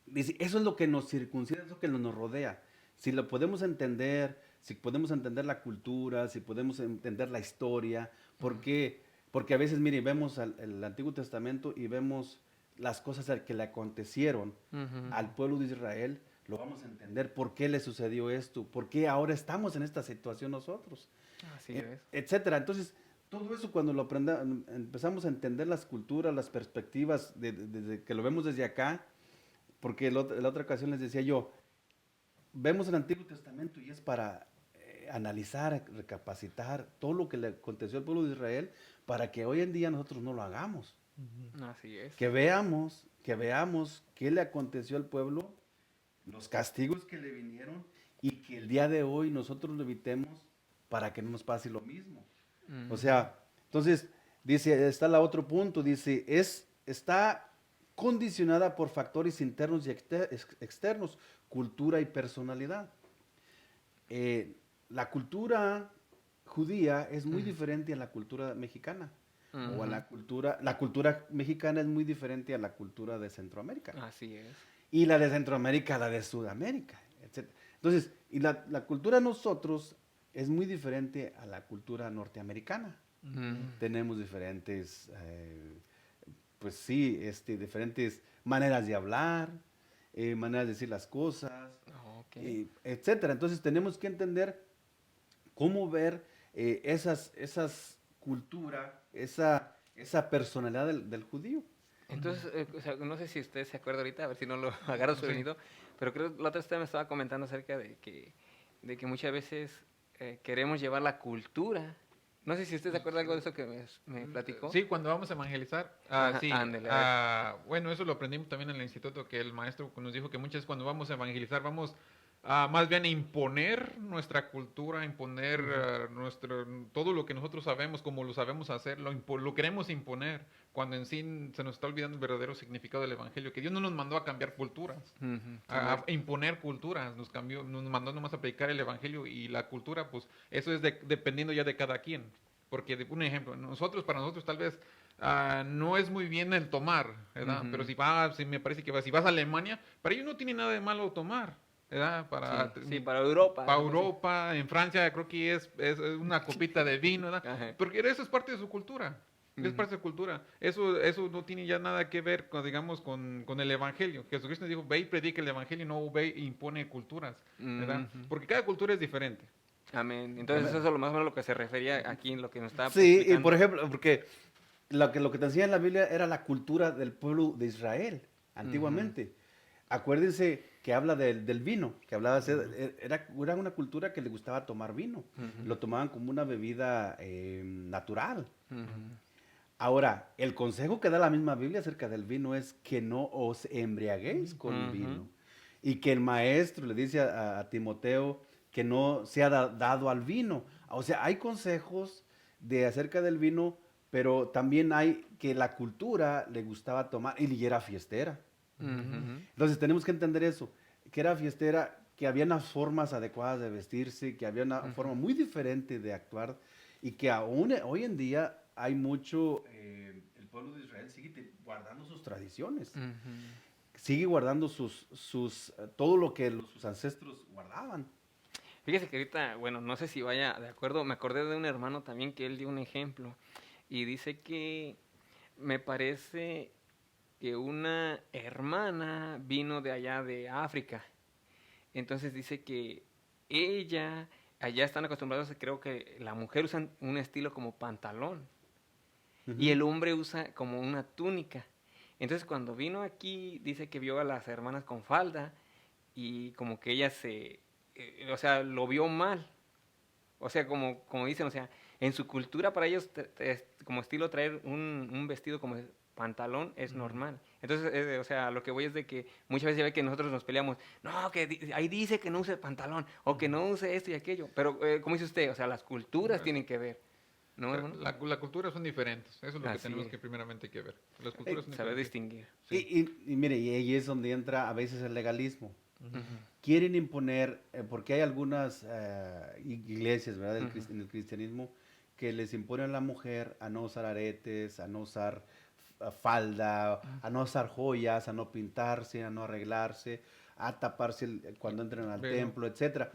dice, eso es lo que nos circuncida, es lo que nos rodea. Si lo podemos entender, si podemos entender la cultura, si podemos entender la historia, ¿por qué? Porque a veces, mire, vemos el Antiguo Testamento y vemos las cosas que le acontecieron Ujú. al pueblo de Israel, lo vamos a entender por qué le sucedió esto, por qué ahora estamos en esta situación nosotros, Así es. etcétera. Entonces, todo eso cuando lo empezamos a entender las culturas, las perspectivas, desde que lo vemos desde acá, porque la otra ocasión les decía yo, vemos el Antiguo Testamento y es para analizar, recapacitar todo lo que le aconteció al pueblo de Israel para que hoy en día nosotros no lo hagamos. Así es. Que veamos qué le aconteció al pueblo, los castigos que le vinieron y que el día de hoy nosotros lo evitemos para que no nos pase lo mismo. O Ujú. sea, entonces, dice, está el otro punto, dice, está condicionada por factores internos y externos, cultura y personalidad. La cultura judía es muy Ujú. diferente a la cultura mexicana. O a Ujú. la cultura mexicana es muy diferente a la cultura de Centroamérica. Así es. Y la de Centroamérica a la de Sudamérica, etc. Entonces, y la cultura de nosotros es muy diferente a la cultura norteamericana. Ujú. Tenemos diferentes, pues sí, diferentes maneras de hablar, maneras de decir las cosas, Ok. etcétera. Entonces tenemos que entender cómo ver esas culturas, esa personalidad del judío. Entonces, o sea, no sé si usted se acuerda ahorita, a ver si no lo agarro Sí. desprevenido, pero creo que la otra vez usted me estaba comentando acerca de que muchas veces queremos llevar la cultura. No sé si usted se acuerda algo de eso que me platicó. Sí, cuando vamos a evangelizar, Ajá, sí, ándele, a ver. bueno, eso lo aprendimos también en el instituto, que el maestro nos dijo que muchas veces cuando vamos a evangelizar vamos más bien a imponer nuestra cultura, imponer todo lo que nosotros sabemos, como lo sabemos hacer, lo queremos imponer, cuando en sí se nos está olvidando el verdadero significado del evangelio, que Dios no nos mandó a cambiar culturas, Ujú, a imponer culturas, nos mandó nomás a predicar el evangelio y la cultura, pues eso es dependiendo ya de cada quien. Porque, un ejemplo, para nosotros tal vez no es muy bien el tomar, ¿verdad? Pero ujú. si me parece que si vas a Alemania, para ellos no tiene nada de malo tomar, ¿verdad? Sí, sí, para Europa, Para algo así. Europa, en Francia creo que es una copita de vino, ¿verdad? Ajá. Porque eso es parte de su cultura. Es parte de cultura. Eso no tiene ya nada que ver con, digamos, con el evangelio. Jesucristo dijo, ve y predica el evangelio, no ve e impone culturas, ¿verdad? Ujú. Porque cada cultura es diferente. Amén. Entonces eso es lo más o menos lo que se refería aquí en lo que nos estaba Sí, y explicando. por ejemplo, porque lo que te enseña en la Biblia era la cultura del pueblo de Israel, Ujú. antiguamente. Acuérdense que habla del vino, que hablaba, era una cultura que le gustaba tomar vino. Ujú. Lo tomaban como una bebida natural. Ujú. Ahora, el consejo que da la misma Biblia acerca del vino es que no os embriaguéis con Ujú. vino. Y que el maestro le dice a Timoteo que no sea dado al vino. O sea, hay consejos de acerca del vino, pero también hay que la cultura le gustaba tomar y era fiestera. Ujú. Entonces tenemos que entender eso, que era fiestera, que había unas formas adecuadas de vestirse, que había una Ujú. forma muy diferente de actuar y que aún hoy en día hay mucho, el pueblo de Israel sigue guardando sus tradiciones, Ujú. sigue guardando todo lo que sus ancestros guardaban. Fíjese que ahorita, bueno, no sé si vaya de acuerdo, me acordé de un hermano también que él dio un ejemplo y dice que me parece que una hermana vino de allá de África. Entonces dice que ella, allá están acostumbrados, creo que la mujer usa un estilo como pantalón y Ujú. el hombre usa como una túnica. Entonces cuando vino aquí dice que vio a las hermanas con falda y como que ella o sea, lo vio mal. O sea, como dicen, o sea, en su cultura para ellos como estilo traer un vestido como pantalón es normal. Entonces, o sea, lo que voy es de que muchas veces se ve que nosotros nos peleamos, no, que ahí dice que no use pantalón o que no use esto y aquello. Pero, como dice usted, o sea, las culturas Eso, tienen que ver, ¿no, hermano? la cultura son diferentes. Eso es lo que Así tenemos es, que primeramente que ver. Las Eh, culturas son saber diferentes. distinguir. Y, Sí. y mire, y ahí es donde entra a veces el legalismo. Ujú, Quieren imponer, porque hay algunas iglesias, ¿verdad? ujú, En el cristianismo que les imponen a la mujer a no usar aretes, a no usar falda, a no usar joyas, a no pintarse, a no arreglarse, a taparse cuando entran al Velo. templo, etcétera.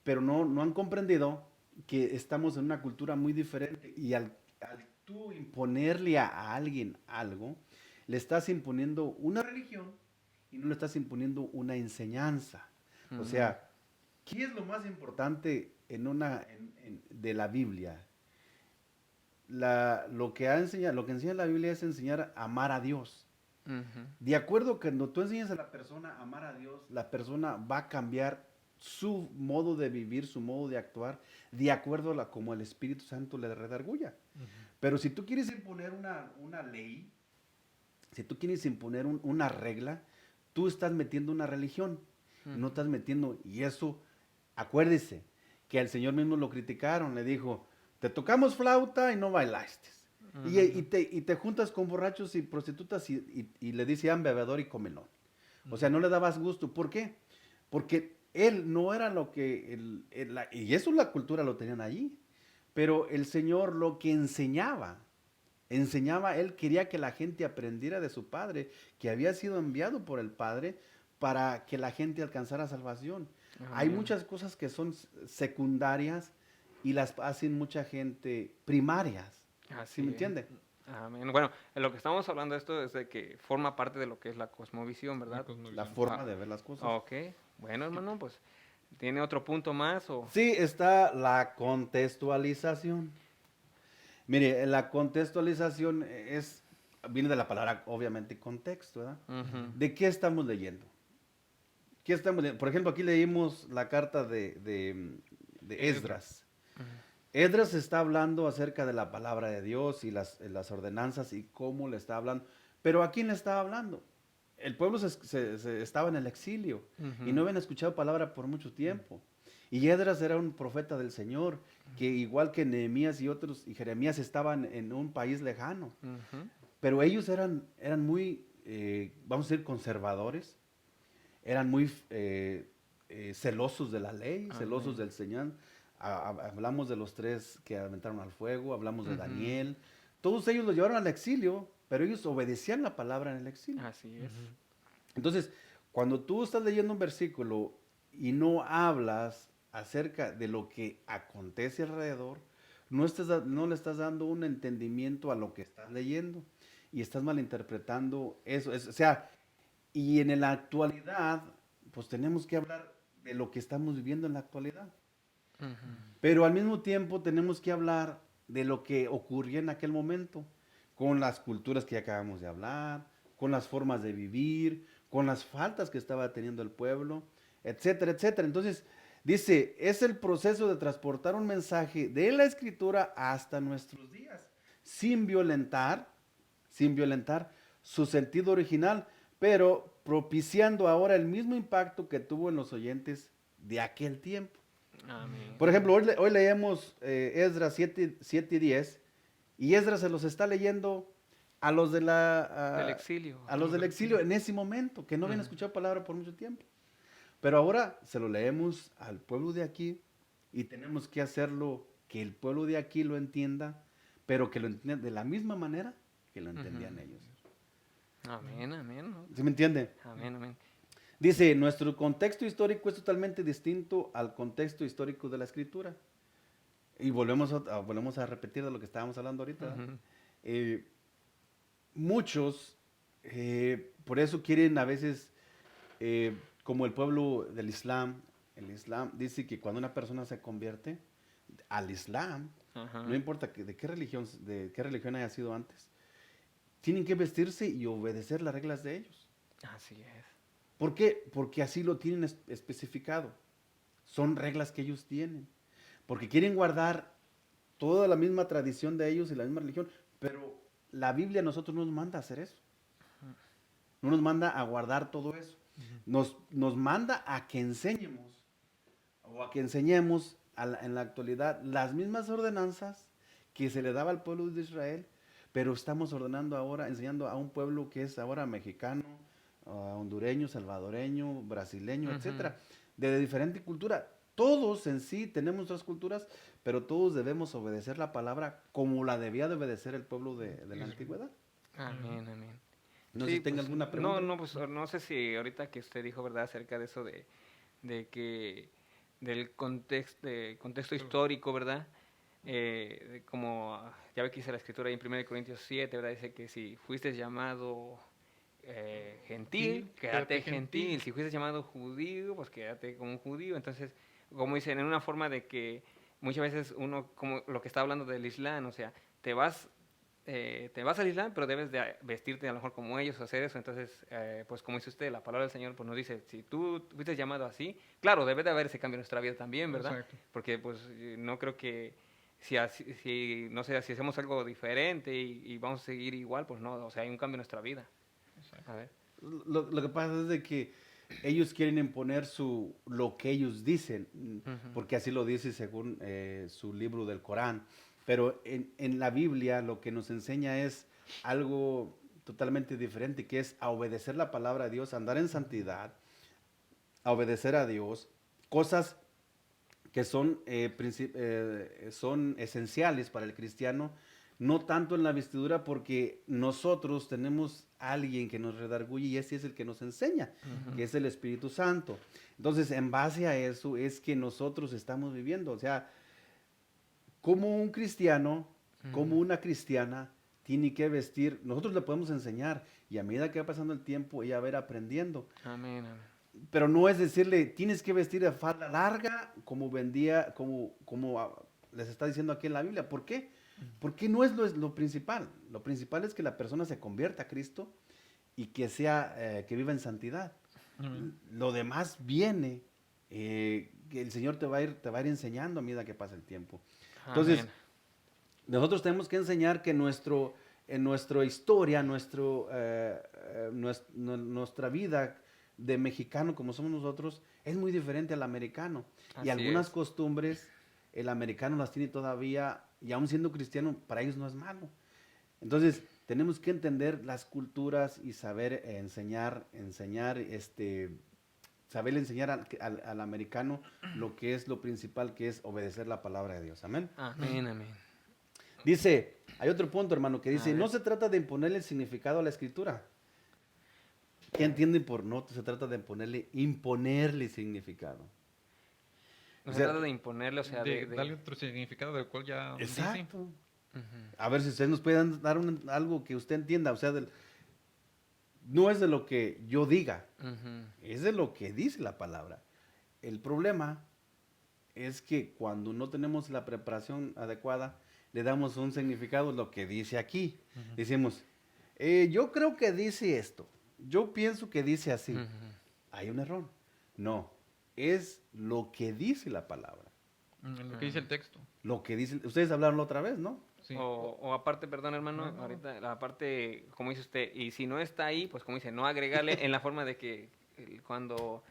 Pero no han comprendido que estamos en una cultura muy diferente y al tú imponerle a alguien algo, le estás imponiendo una religión y no le estás imponiendo una enseñanza. O ujú, sea, ¿qué es lo más importante de la Biblia? Lo que enseña la Biblia es enseñar a amar a Dios. ujú. De acuerdo que cuando tú enseñas a la persona a amar a Dios, la persona va a cambiar su modo de vivir, su modo de actuar, de acuerdo a como el Espíritu Santo le redarguya. Pero si tú quieres imponer una ley, si tú quieres imponer una regla, tú estás metiendo una religión, no Ujú, estás metiendo, y eso, acuérdese, que al Señor mismo lo criticaron, le dijo, te tocamos flauta y no bailaste. ujú, Y te juntas con borrachos y prostitutas y le dice a bebedor y comelón. O sea, no le dabas gusto. ¿Por qué? Porque él no era lo que, y eso la cultura lo tenían allí, pero el Señor lo que enseñaba, él quería que la gente aprendiera de su Padre, que había sido enviado por el Padre para que la gente alcanzara salvación. Hay amén. muchas cosas que son secundarias y las hacen mucha gente primarias. ¿Sí me Así es. entiende? Amén. Bueno, lo que estamos hablando de esto es de que forma parte de lo que es la cosmovisión, La ¿verdad? La cosmovisión. forma Ah, de ver las cosas. ok. Bueno, hermano, pues, ¿tiene otro punto más o...? Sí, está la contextualización. Mire, la contextualización viene de la palabra, obviamente, contexto, ¿verdad? Ujú, ¿De qué estamos leyendo? Por ejemplo, aquí leímos la carta de Esdras. Esdras. ujú, Esdras está hablando acerca de la palabra de Dios y las ordenanzas y cómo le está hablando. Pero ¿a quién le estaba hablando? El pueblo estaba en el exilio y no ujú, habían escuchado palabra por mucho tiempo. Y Esdras era un profeta del Señor, que igual que Nehemías y otros, y Jeremías estaban en un país lejano. ujú, Pero ellos eran muy, vamos a decir, conservadores, eran muy celosos de la ley, celosos amén. del Señor. Hablamos de los tres que aventaron al fuego, hablamos de Ujú, Daniel. Todos ellos los llevaron al exilio, pero ellos obedecían la palabra en el exilio. así es. Entonces, cuando tú estás leyendo un versículo y no hablas acerca de lo que acontece alrededor, no le estás dando un entendimiento a lo que estás leyendo y estás malinterpretando eso. O sea, y en la actualidad, pues tenemos que hablar de lo que estamos viviendo en la actualidad. Ujú. Pero al mismo tiempo tenemos que hablar de lo que ocurría en aquel momento, con las culturas que ya acabamos de hablar, con las formas de vivir, con las faltas que estaba teniendo el pueblo, etcétera, etcétera. Entonces, dice, es el proceso de transportar un mensaje de la escritura hasta nuestros días, sin violentar, sin violentar su sentido original, pero propiciando ahora el mismo impacto que tuvo en los oyentes de aquel tiempo. Amén. Por ejemplo, hoy leemos Esdras 7 y 10, y Esdras se los está leyendo a los de Del exilio. a los del exilio en ese momento, que no habían escuchado palabra por mucho tiempo. Pero ahora se lo leemos al pueblo de aquí y tenemos que hacerlo que el pueblo de aquí lo entienda, pero que lo entienda de la misma manera que lo entendían ellos. Amén, amén. ¿No? ¿Sí me entiende? Amén, amén. Dice, nuestro contexto histórico es totalmente distinto al contexto histórico de la escritura. Y volvemos a repetir de lo que estábamos hablando ahorita. Ujú. Eh, muchos, por eso quieren a veces, como el pueblo del Islam, el Islam dice que cuando una persona se convierte al Islam, Ajá. no importa de qué religión haya sido antes, tienen que vestirse y obedecer las reglas de ellos. Así es. ¿Por qué? Porque así lo tienen especificado. Son reglas que ellos tienen. Porque quieren guardar toda la misma tradición de ellos y la misma religión. Pero la Biblia a nosotros no nos manda a hacer eso. No nos manda a guardar todo eso. Nos manda a que enseñemos o a que enseñemos en la actualidad las mismas ordenanzas que se le daba al pueblo de Israel, pero estamos ordenando ahora, enseñando a un pueblo que es ahora mexicano, hondureño, salvadoreño, brasileño, Ujú. etcétera, de diferente cultura. Todos en sí tenemos nuestras culturas, pero todos debemos obedecer la palabra como la debía de obedecer el pueblo de la antigüedad. Amén, amén. No sé Sí, si tenga pues, alguna pregunta. no, pues no sé si ahorita que usted dijo, ¿verdad? Acerca de eso de que del contexto histórico, ¿verdad? Como ya ve que dice la escritura ahí en 1 Corintios 7, ¿verdad? Dice que si fuiste llamado gentil, quédate gentil. Si fuiste llamado judío, pues quédate como un judío. Entonces, como dicen, en una forma de que muchas veces uno, como lo que está hablando del Islam, o sea, te vas al Islam, pero debes de vestirte a lo mejor como ellos o hacer eso. Entonces, pues como dice usted, la palabra del Señor pues nos dice, si tú fuiste llamado así, claro, debe de haber ese cambio en nuestra vida también, ¿verdad? Exacto. Porque pues no creo que si no sé, si hacemos algo diferente y vamos a seguir igual, pues no, o sea, hay un cambio en nuestra vida. A ver. Lo que pasa es de que ellos quieren imponer lo que ellos dicen, Ujú. porque así lo dice según su libro del Corán. Pero en la Biblia lo que nos enseña es algo totalmente diferente, que es a obedecer la palabra de Dios, a andar en santidad, a obedecer a Dios, cosas que son esenciales para el cristiano, no tanto en la vestidura, porque nosotros tenemos a alguien que nos redarguye y ese es el que nos enseña, que es el Espíritu Santo. Entonces, en base a eso es que nosotros estamos viviendo. O sea, como un cristiano, como una cristiana, tiene que vestir, nosotros le podemos enseñar y a medida que va pasando el tiempo, ella va a ir aprendiendo. Amén, amén. Pero no es decirle, tienes que vestir de falda larga como les está diciendo aquí en la Biblia. ¿Por qué? Porque no es lo principal. Lo principal es que la persona se convierta a Cristo y que viva en santidad. Amén. Lo demás viene, que el Señor te va a ir enseñando a medida que pasa el tiempo. Entonces, Amén. nosotros tenemos que enseñar que en nuestra historia, nuestra vida de mexicano como somos nosotros es muy diferente al americano. Así Y algunas es. costumbres el americano las tiene todavía, y aún siendo cristiano, para ellos no es malo. Entonces, tenemos que entender las culturas y saber saber enseñar al americano lo que es lo principal, que es obedecer la palabra de Dios. Amén. Amén, amén. Dice, hay otro punto, hermano, que A dice, ver. no se trata de imponerle significado a la escritura. ¿Qué entienden por no se trata de imponerle significado? No O se sea, trata de imponerle, o sea, De darle otro significado del cual ya dice. exacto. Ujú. A ver si ustedes nos pueden dar algo que usted entienda, o sea, no es de lo que yo diga, Ujú. es de lo que dice la palabra. El problema es que cuando no tenemos la preparación adecuada, le damos un significado a lo que dice aquí. Ujú. Decimos, yo creo que dice esto, yo pienso que dice así. Ujú. Hay un error. No, es lo que dice la palabra. Lo que dice el texto. Lo que dice, ustedes hablaron la otra vez, ¿no? Sí. O aparte, perdón hermano, No, no. ahorita la parte, como dice usted, y si no está ahí, pues como dice, no agregarle en la forma de que cuando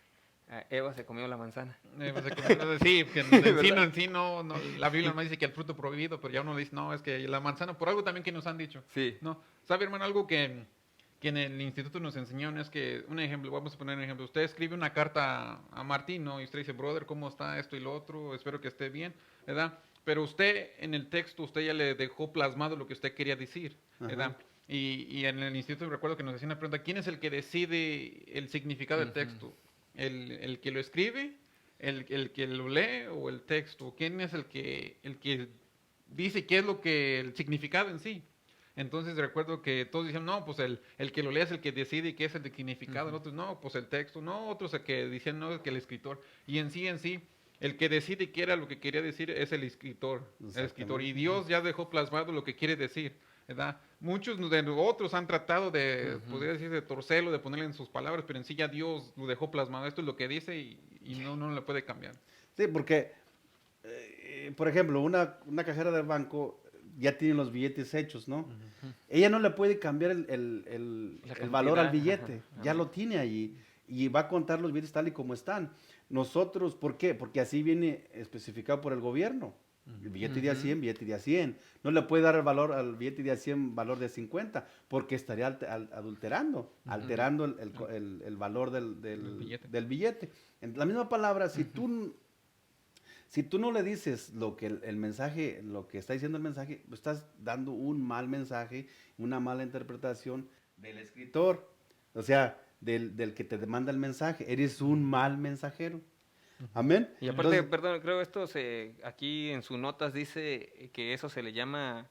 Eva se comió la manzana. Pues, sí, que en sí no, la Biblia no dice que el fruto prohibido, pero ya uno dice, no, es que la manzana, por algo también que nos han dicho. Sí. No, ¿sabe, hermano? Algo que en el instituto nos enseñaron es que, un ejemplo, vamos a poner un ejemplo, usted escribe una carta a Martín, ¿no? Y usted dice, brother, ¿cómo está esto y lo otro? Espero que esté bien, ¿verdad? Pero usted, en el texto, usted ya le dejó plasmado lo que usted quería decir, ¿verdad? Ajá. Y en el instituto recuerdo que nos hacían la pregunta, ¿quién es el que decide el significado del Ujú. texto? ¿El que lo escribe? ¿El que lo lee o el texto? ¿Quién es el que dice qué es lo que, el significado en sí? Entonces recuerdo que todos dicen, no, pues el que lo lee es el que decide qué es el significado, Ujú. otros no, pues el texto, no, otros el que dicen, no, que el escritor. Y en sí, el que decide qué era lo que quería decir es el escritor. El escritor. Y Exactamente. Dios ya dejó plasmado lo que quiere decir, ¿verdad? Muchos de otros han tratado de, Ujú. podría decir, de torcerlo, de ponerle en sus palabras, pero en sí ya Dios lo dejó plasmado. Esto es lo que dice y no le puede cambiar. Sí, porque, por ejemplo, una cajera del banco ya tiene los billetes hechos, ¿no? Ella no le puede cambiar La el valor al cantidad, billete, ajá, ya amén. lo tiene allí y va a contar los billetes tal y como están. Nosotros, ¿por qué? Porque así viene especificado por el gobierno. El billete de a Ujú. 100, billete de a 100. No le puede dar el valor al billete de a 100 valor de 50 porque estaría adulterando, alterando el valor El billete. del billete. En la misma palabra, Ujú. si tú no le dices lo que el mensaje, lo que está diciendo el mensaje, pues estás dando un mal mensaje, una mala interpretación del escritor, o sea, del que te demanda el mensaje. Eres un mal mensajero. Amén. Y aparte, Entonces, perdón, creo esto aquí en sus notas dice que eso se le llama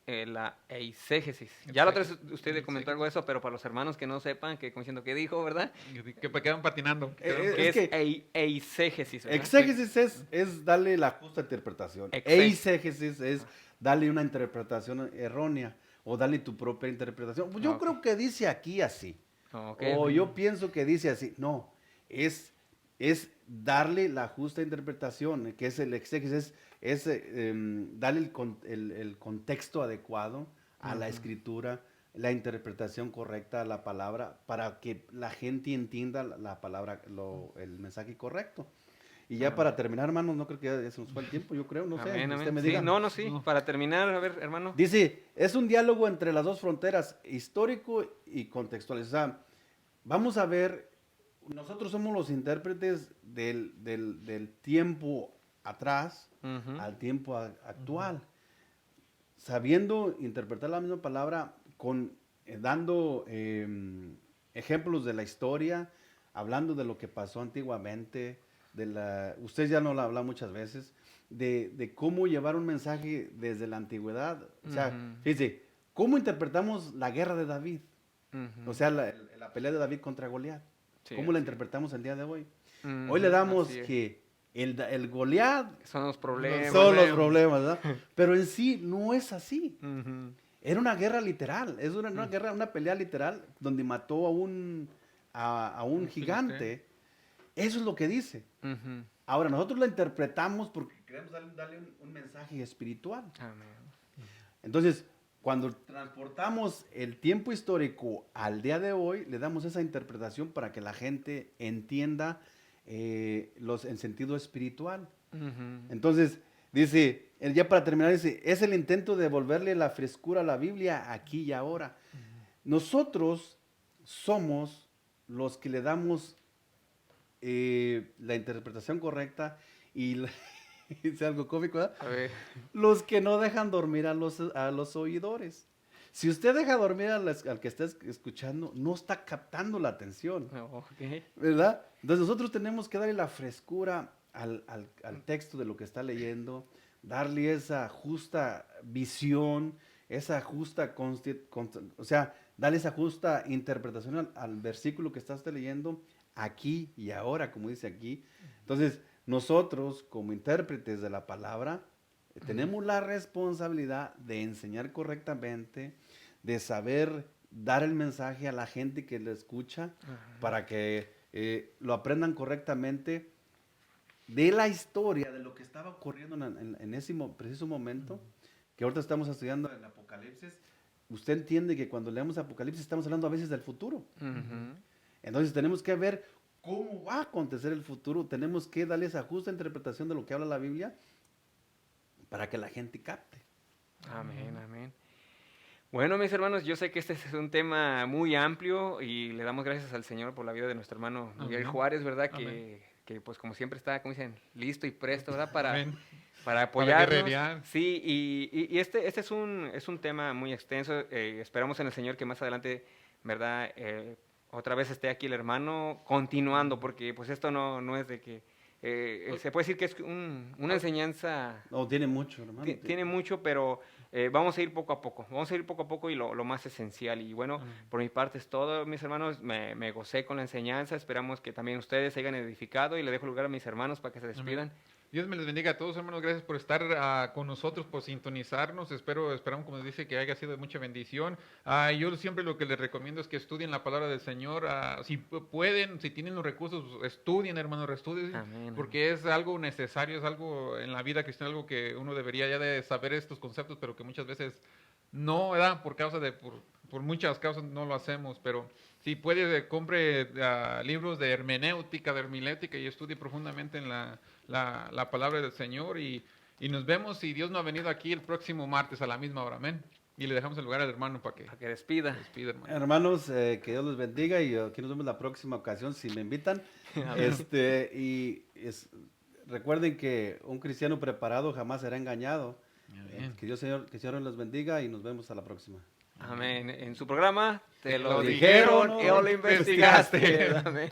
la eisegesis. Ya la otra vez usted le comentó algo de eso, pero para los hermanos que no sepan, que como diciendo, ¿qué dijo, verdad? Que quedan patinando. es Que es que eisegesis, ¿verdad? exégesis es darle la justa interpretación. Eisegesis es darle una interpretación errónea o darle tu propia interpretación. Pues Ah, yo ok. creo que dice aquí así. Ok, O ok. yo pienso que dice así. No, es darle la justa interpretación, que es el exégesis, darle el contexto adecuado a la Ujú. escritura, la interpretación correcta a la palabra, para que la gente entienda la palabra, el mensaje correcto. Y ya para Amén. terminar, hermanos, no creo que ya se nos fue el tiempo, yo creo, no sé, Amén, usted amén. me Sí, diga. no, no, sí. No. Para terminar, a ver, hermano. Dice, es un diálogo entre las dos fronteras, histórico y contextual. O sea, vamos a ver, nosotros somos los intérpretes del tiempo atrás Ujú. al tiempo actual. Sabiendo interpretar la misma palabra, dando ejemplos de la historia, hablando de lo que pasó antiguamente, usted ya no lo habla muchas veces, de cómo llevar un mensaje desde la antigüedad. O sea, Ujú. fíjese, ¿cómo interpretamos la guerra de David? O Ujú. sea, la pelea de David contra Goliat. Sí, ¿Cómo la así es. interpretamos el día de hoy? Hoy le Ujú, damos así es. que el Goliat Son los problemas. son los Problemas. problemas, ¿verdad? Pero en sí no es así. Ujú. Era una guerra literal, es una guerra, una pelea literal donde mató a un Un gigante. Eso es lo que dice. Ujú. Ahora, nosotros la interpretamos porque queremos darle un mensaje espiritual. Amén. Entonces, cuando transportamos el tiempo histórico al día de hoy, le damos esa interpretación para que la gente entienda en sentido espiritual. Ujú. Entonces, dice, ya para terminar, dice, es el intento de devolverle la frescura a la Biblia aquí y ahora. Nosotros somos los que le damos la interpretación correcta y es algo cómico, ¿verdad? A ver. Los que no dejan dormir a los oidores. Si usted deja dormir al que está escuchando, no está captando la atención, Ok. ¿verdad? Entonces nosotros tenemos que darle la frescura al texto de lo que está leyendo, darle esa justa visión, esa justa, o sea, darle esa justa interpretación al versículo que estás leyendo aquí y ahora, como dice aquí. Entonces, nosotros como intérpretes de la palabra, tenemos la responsabilidad de enseñar correctamente, de saber dar el mensaje a la gente que lo escucha para que lo aprendan correctamente de la historia, de lo que estaba ocurriendo en ese preciso momento, que ahorita estamos estudiando el Apocalipsis. Usted entiende que cuando leemos Apocalipsis estamos hablando a veces del futuro. Entonces tenemos que ver cómo va a acontecer el futuro, tenemos que darle esa justa interpretación de lo que habla la Biblia para que la gente capte. Amén, amén. Bueno, mis hermanos, yo sé que este es un tema muy amplio y le damos gracias al Señor por la vida de nuestro hermano Miguel Juárez, ¿verdad? Que pues como siempre está, como dicen, listo y presto, ¿verdad? Para apoyarnos. guerrerear. Sí, y este es un tema muy extenso. Esperamos en el Señor que más adelante, ¿verdad? Otra vez esté aquí el hermano continuando, porque pues esto no es de que... se puede decir que es una enseñanza... No, tiene mucho, hermano. Tiene mucho, pero vamos a ir poco a poco. Vamos a ir poco a poco y lo más esencial. Y bueno, por mi parte es todo, mis hermanos. Me gocé con la enseñanza. Esperamos que también ustedes se hayan edificado. Y le dejo lugar a mis hermanos para que se despidan. Dios me les bendiga a todos, hermanos. Gracias por estar con nosotros, por sintonizarnos. Esperamos, como dice, que haya sido de mucha bendición. Yo siempre lo que les recomiendo es que estudien la palabra del Señor. Si pueden, si tienen los recursos, estudien, hermanos, estudien. Amén. Porque es algo necesario, es algo en la vida cristiana, algo que uno debería ya de saber estos conceptos, pero que muchas veces no, ¿verdad? Por muchas causas no lo hacemos, pero si puede, compre libros de hermenéutica, de hermilética y estudie profundamente en la palabra del Señor y nos vemos si Dios no ha venido aquí el próximo martes a la misma hora, amén. Y le dejamos el lugar al hermano para que despida. hermano. Hermanos, que Dios los bendiga y aquí nos vemos la próxima ocasión si me invitan. Recuerden que un cristiano preparado jamás será engañado. Que Dios Señor los bendiga y nos vemos a la próxima. Amén. En su programa, te lo dijeron o lo investigaste. Amén.